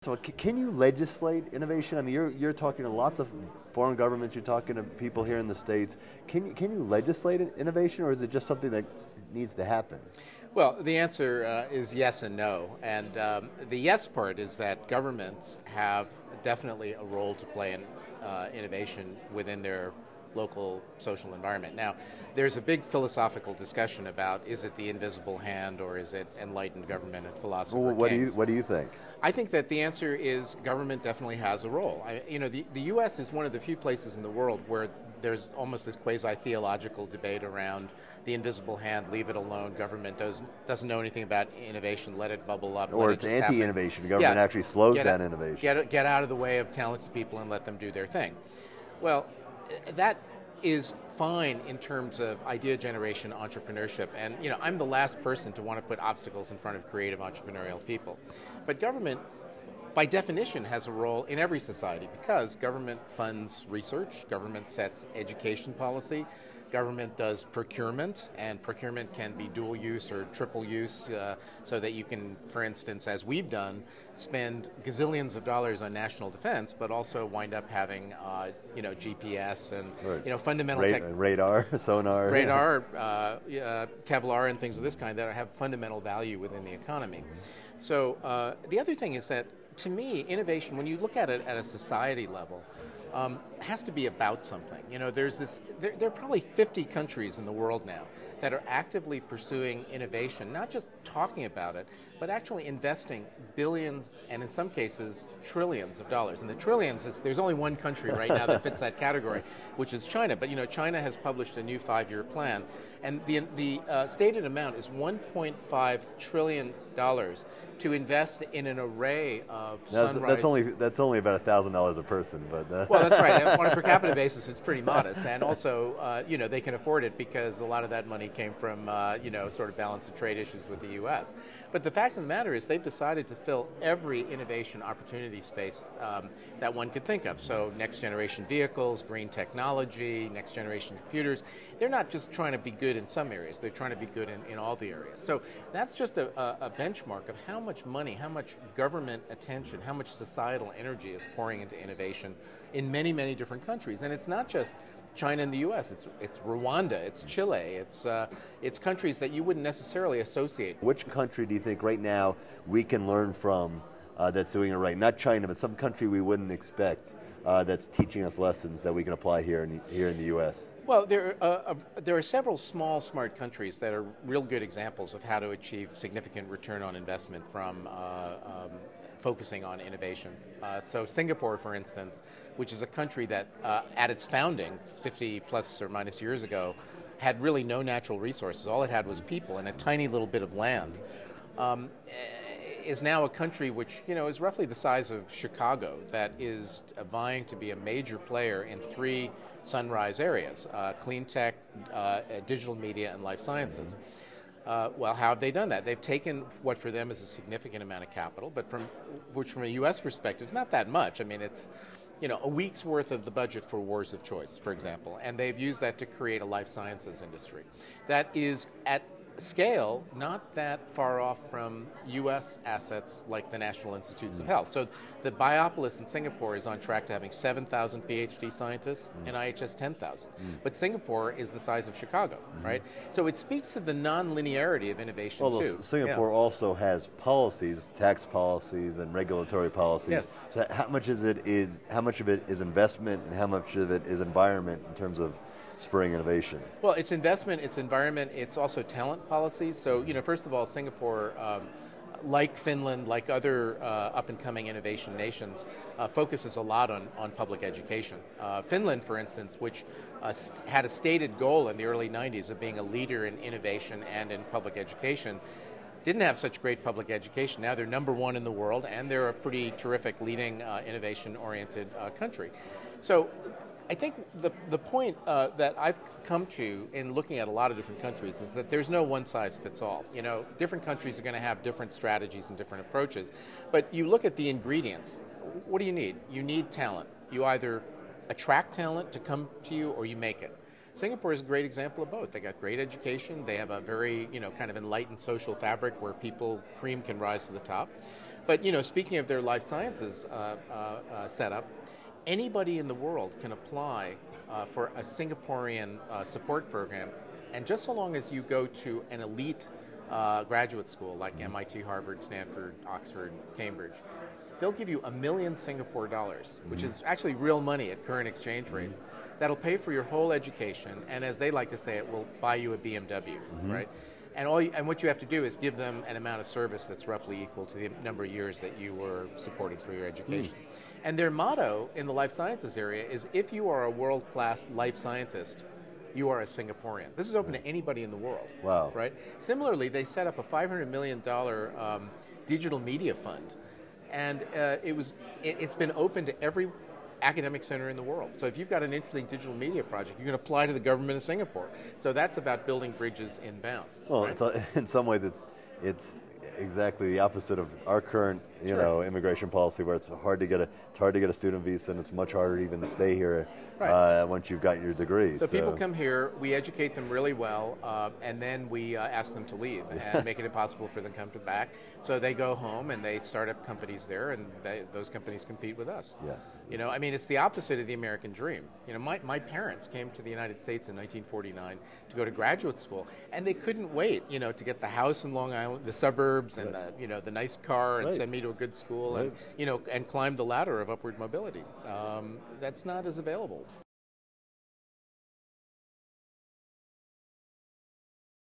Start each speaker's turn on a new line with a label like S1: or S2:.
S1: So can you legislate innovation? I mean, you're talking to lots of foreign governments, you're talking to people here in the States. Can you legislate innovation, or is it just something that needs to happen?
S2: Well, the answer is yes and no. And the yes part is that governments have definitely a role to play in innovation within their local social environment. Now, there's a big philosophical discussion about is it the invisible hand or is it enlightened government and philosopher
S1: Well, what do you think?
S2: I think that the answer is government definitely has a role. The U.S. is one of the few places in the world where there's almost this quasi-theological debate around the invisible hand, leave it alone, government doesn't know anything about innovation, let it bubble up.
S1: Or it's anti-innovation, government actually slows down innovation.
S2: Get out of the way of talented people and let them do their thing. Well, that is fine in terms of idea generation, entrepreneurship, and I'm the last person to want to put obstacles in front of creative entrepreneurial people. But government, by definition, has a role in every society because government funds research, government sets education policy, government does procurement, and procurement can be dual use or triple use so that you can, for instance, as we've done, spend gazillions of dollars on national defense, but also wind up having GPS and fundamental
S1: radar, sonar,
S2: Kevlar, and things of this kind that have fundamental value within the economy. So the other thing is that, to me, innovation, when you look at it at a society level, has to be about something. There are probably 50 countries in the world now that are actively pursuing innovation, not just talking about it, but actually investing billions and in some cases trillions of dollars. And the trillions there's only one country right now that fits that category, which is China. But China has published a new 5-year plan, and the stated amount is $1.5 trillion to invest in an array of sunrise.
S1: That's only about $1,000 a person, but
S2: well, that's right. On a per capita basis, it's pretty modest, and also they can afford it because a lot of that money came from sort of balance of trade issues with the U.S. But the fact of the matter is they've decided to fill every innovation opportunity space that one could think of. So next generation vehicles, green technology, next generation computers. They're not just trying to be good in some areas, they're trying to be good in all the areas. So that's just a benchmark of how much money, how much government attention, how much societal energy is pouring into innovation in many, many different countries. And it's not just China and the U.S., it's Rwanda, it's Chile, it's countries that you wouldn't necessarily associate.
S1: Which country do you think right now we can learn from that's doing it right? Not China, but some country we wouldn't expect that's teaching us lessons that we can apply here in the U.S.?
S2: Well, there are several small, smart countries that are real good examples of how to achieve significant return on investment from focusing on innovation. So Singapore, for instance, which is a country that at its founding, 50 plus or minus years ago, had really no natural resources. All it had was people and a tiny little bit of land. Is now a country which is roughly the size of Chicago, that is vying to be a major player in 3 sunrise areas: clean tech, digital media, and life sciences. Well, how have they done that? They've taken what for them is a significant amount of capital, but from a U.S. perspective, it's not that much. I mean, it's a week's worth of the budget for wars of choice, for example, and they've used that to create a life sciences industry that is at scale not that far off from U.S. assets like the National Institutes of Health. So the Biopolis in Singapore is on track to having 7,000 PhD scientists, and IHS 10,000. But Singapore is the size of Chicago, right? So it speaks to the non-linearity of innovation too.
S1: Singapore also has policies, tax policies, and regulatory policies.
S2: Yes.
S1: So how much of it is investment, and how much of it is environment in terms of spurring innovation?
S2: Well, it's investment, it's environment, it's also talent policies. So, first of all, Singapore, like Finland, like other up-and-coming innovation nations, focuses a lot on public education. Finland, for instance, which had a stated goal in the early 90s of being a leader in innovation and in public education, didn't have such great public education. Now they're number 1 in the world, and they're a pretty terrific leading innovation-oriented country. So I think the point that I've come to in looking at a lot of different countries is that there's no one-size-fits-all. Different countries are going to have different strategies and different approaches, but you look at the ingredients. What do you need? You need talent. You either attract talent to come to you or you make it. Singapore is a great example of both. They got great education. They have a very, kind of enlightened social fabric where cream can rise to the top. But speaking of their life sciences setup, anybody in the world can apply for a Singaporean support program, and just so long as you go to an elite graduate school like MIT, Harvard, Stanford, Oxford, Cambridge, they'll give you $1 million Singapore dollars, which is actually real money at current exchange rates. That'll pay for your whole education, and as they like to say, it will buy you a BMW, right? And what you have to do is give them an amount of service that's roughly equal to the number of years that you were supported for your education. And their motto in the life sciences area is, if you are a world-class life scientist, you are a Singaporean. This is open to anybody in the world.
S1: Wow.
S2: Right? Similarly, they set up a $500 million digital media fund, and it's been open to every academic center in the world. So if you've got an interesting digital media project, you can apply to the government of Singapore. So that's about building bridges inbound.
S1: Well,
S2: right?
S1: in some ways, it's exactly the opposite of our current, immigration policy, where it's hard to get a student visa, and it's much harder even to stay here once you've got your degree.
S2: So people come here, we educate them really well, and then we ask them to leave and make it impossible for them to come back. So they go home and they start up companies there, and those companies compete with us.
S1: Yeah.
S2: It's the opposite of the American dream. My parents came to the United States in 1949 to go to graduate school, and they couldn't wait, to get the house in Long Island, the suburbs, and the nice car, and send me to a good school, and climb the ladder of upward mobility. That's not as available